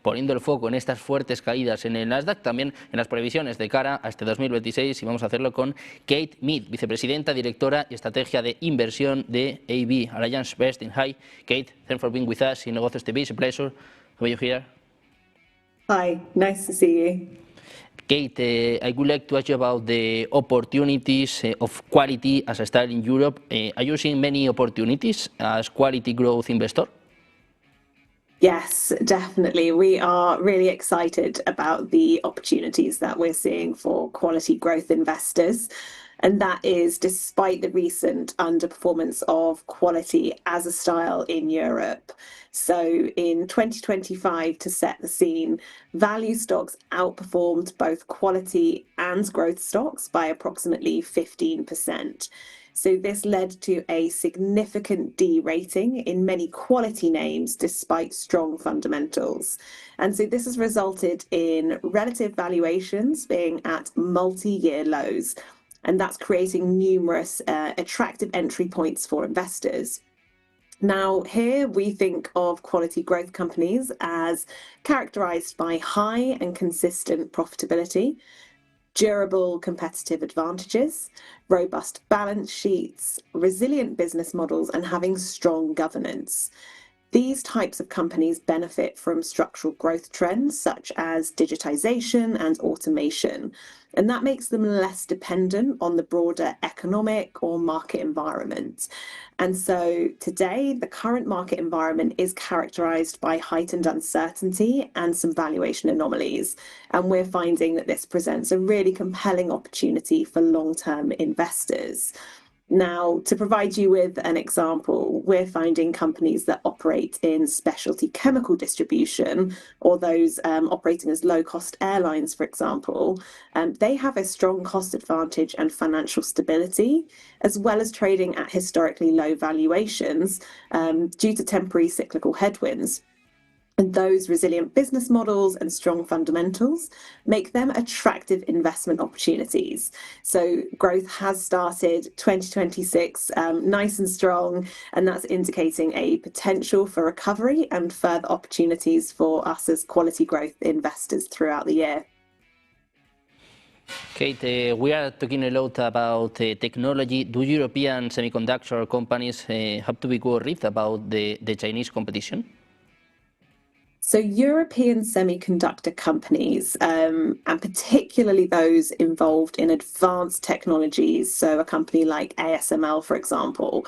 poniendo el foco en estas fuertes caídas en el Nasdaq, también en las previsiones de cara a este 2026, y vamos a hacerlo con Kate Mead, vicepresidenta, directora y estrategia de inversión de AB, AllianceBernstein. Hi, Kate, thanks for being with us in Negocios TV. It's a pleasure. How are you here? Hi, nice to see you. Kate, I would like to ask you about the opportunities of quality as a style in Europe. Are you seeing many opportunities as quality growth investor? Yes, definitely. We are really excited about the opportunities that we're seeing for quality growth investors. And that is despite the recent underperformance of quality as a style in Europe. So in 2025, to set the scene, value stocks outperformed both quality and growth stocks by approximately 15%. So this led to a significant de-rating in many quality names despite strong fundamentals. And so this has resulted in relative valuations being at multi-year lows. And that's creating numerous attractive entry points for investors. Now, here we think of quality growth companies as characterized by high and consistent profitability, durable competitive advantages, robust balance sheets, resilient business models, and having strong governance. These types of companies benefit from structural growth trends such as digitization and automation, and that makes them less dependent on the broader economic or market environment. And so today, the current market environment is characterized by heightened uncertainty and some valuation anomalies. And we're finding that this presents a really compelling opportunity for long-term investors. Now, to provide you with an example, we're finding companies that operate in specialty chemical distribution, or those operating as low-cost airlines, for example. They have a strong cost advantage and financial stability, as well as trading at historically low valuations due to temporary cyclical headwinds. And those resilient business models and strong fundamentals make them attractive investment opportunities. So growth has started 2026 nice and strong, and that's indicating a potential for recovery and further opportunities for us as quality growth investors throughout the year. Kate, we are talking a lot about technology. Do European semiconductor companies have to be worried about the Chinese competition? So European semiconductor companies, and particularly those involved in advanced technologies, so a company like ASML, for example,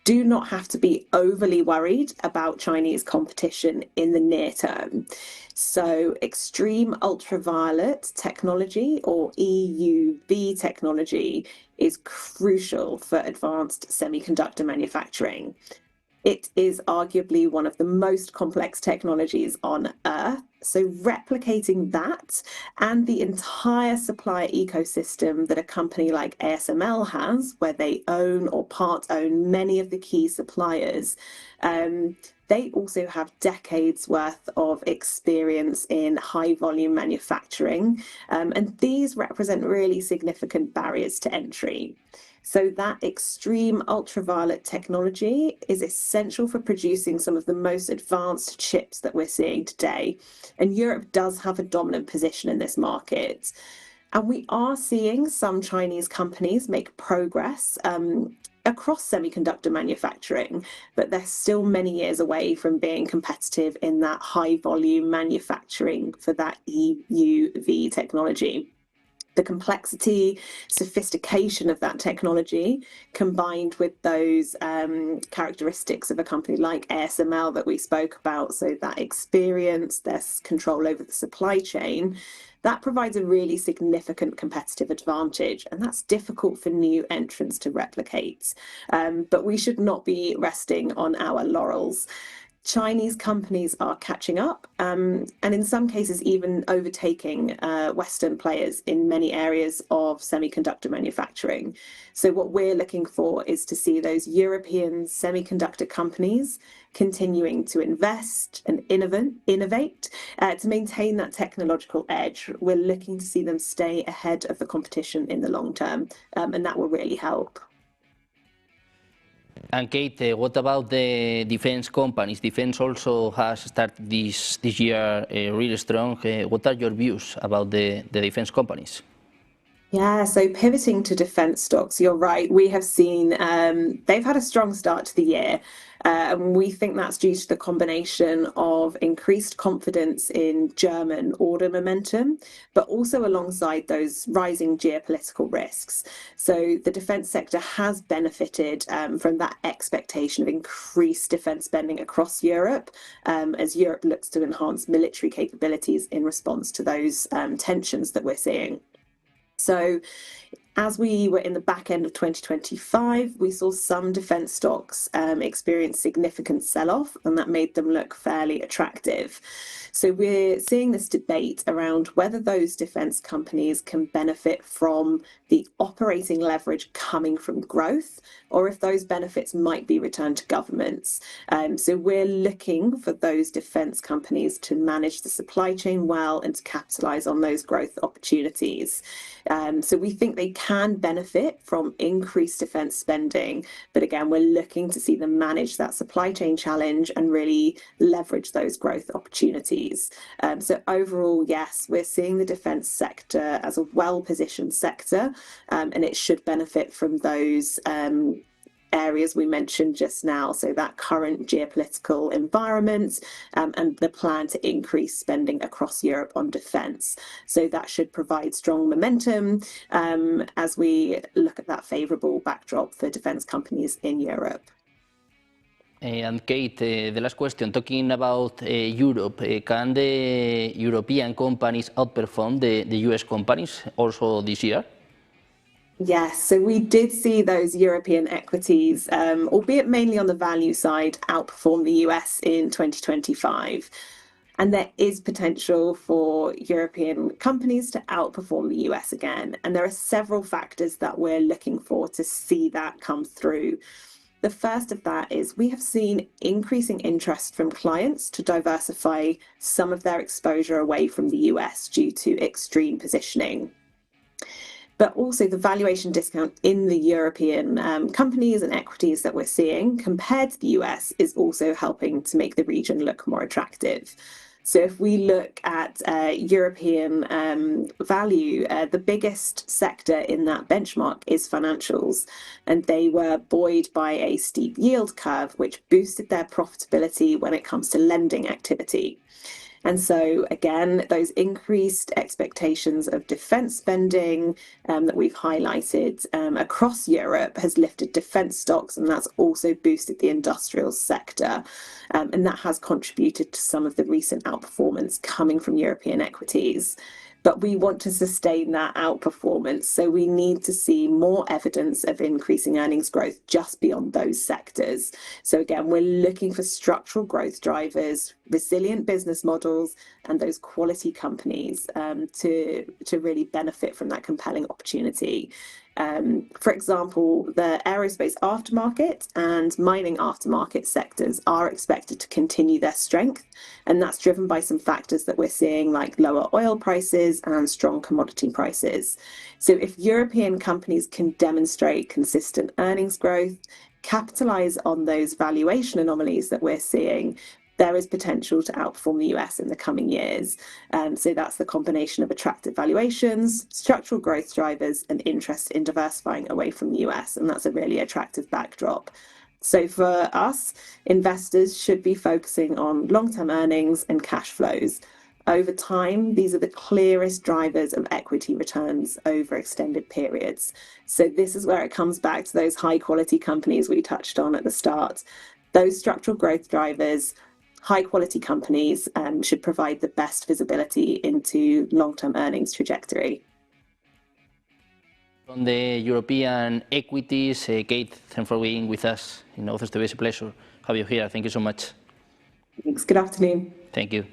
do not have to be overly worried about Chinese competition in the near term. So extreme ultraviolet technology, or EUV technology, is crucial for advanced semiconductor manufacturing. It is arguably one of the most complex technologies on Earth. So replicating that and the entire supply ecosystem that a company like ASML has, where they own or part own many of the key suppliers, they also have decades worth of experience in high volume manufacturing. And these represent really significant barriers to entry. So that extreme ultraviolet technology is essential for producing some of the most advanced chips that we're seeing today. And Europe does have a dominant position in this market. And we are seeing some Chinese companies make progress across semiconductor manufacturing, but they're still many years away from being competitive in that high volume manufacturing for that EUV technology. The complexity, sophistication of that technology, combined with those characteristics of a company like ASML that we spoke about, so that experience, their control over the supply chain, that provides a really significant competitive advantage, and that's difficult for new entrants to replicate. But we should not be resting on our laurels. Chinese companies are catching up, and in some cases even overtaking Western players in many areas of semiconductor manufacturing. So what we're looking for is to see those European semiconductor companies continuing to invest and innovate to maintain that technological edge. We're looking to see them stay ahead of the competition in the long term, and that will really help. And Kate, what about the defense companies? Defense also has started this year really strong. What are your views about the defense companies? Yeah, so pivoting to defense stocks, you're right. We have seen they've had a strong start to the year. And we think that's due to the combination of increased confidence in German order momentum, but also alongside those rising geopolitical risks. So the defense sector has benefited from that expectation of increased defense spending across Europe, as Europe looks to enhance military capabilities in response to those tensions that we're seeing. So as we were in the back end of 2025, we saw some defense stocks experience significant sell-off, and that made them look fairly attractive. So we're seeing this debate around whether those defense companies can benefit from the operating leverage coming from growth, or if those benefits might be returned to governments. So we're looking for those defense companies to manage the supply chain well and to capitalize on those growth opportunities. So we think they can benefit from increased defense spending, but again, we're looking to see them manage that supply chain challenge and really leverage those growth opportunities. So overall, yes, we're seeing the defense sector as a well-positioned sector, and it should benefit from those areas we mentioned just now, so that current geopolitical environment and the plan to increase spending across Europe on defence. So that should provide strong momentum as we look at that favourable backdrop for defence companies in Europe. And Kate, the last question, talking about Europe, can the European companies outperform the US companies also this year? Yes, so we did see those European equities, albeit mainly on the value side, outperform the US in 2025. And there is potential for European companies to outperform the US again. And there are several factors that we're looking for to see that come through. The first of that is we have seen increasing interest from clients to diversify some of their exposure away from the US due to extreme positioning. But also the valuation discount in the European companies and equities that we're seeing compared to the US is also helping to make the region look more attractive. So if we look at European value, the biggest sector in that benchmark is financials, and they were buoyed by a steep yield curve, which boosted their profitability when it comes to lending activity. And so, again, those increased expectations of defence spending that we've highlighted across Europe has lifted defence stocks, and that's also boosted the industrial sector. And that has contributed to some of the recent outperformance coming from European equities. But we want to sustain that outperformance, so we need to see more evidence of increasing earnings growth just beyond those sectors. So again, we're looking for structural growth drivers, resilient business models, and those quality companies to really benefit from that compelling opportunity. For example, the aerospace aftermarket and mining aftermarket sectors are expected to continue their strength, and that's driven by some factors that we're seeing like lower oil prices and strong commodity prices. So if European companies can demonstrate consistent earnings growth, capitalize on those valuation anomalies that we're seeing, there is potential to outperform the US in the coming years. So that's the combination of attractive valuations, structural growth drivers, and interest in diversifying away from the US. And that's a really attractive backdrop. So for us, investors should be focusing on long-term earnings and cash flows. Over time, these are the clearest drivers of equity returns over extended periods. So this is where it comes back to those high-quality companies we touched on at the start. Those structural growth drivers, high-quality companies should provide the best visibility into long-term earnings trajectory. On the European equities, Kate, thanks for being with us. It's a pleasure to have you here. Thank you so much. Thanks. Good afternoon. Thank you.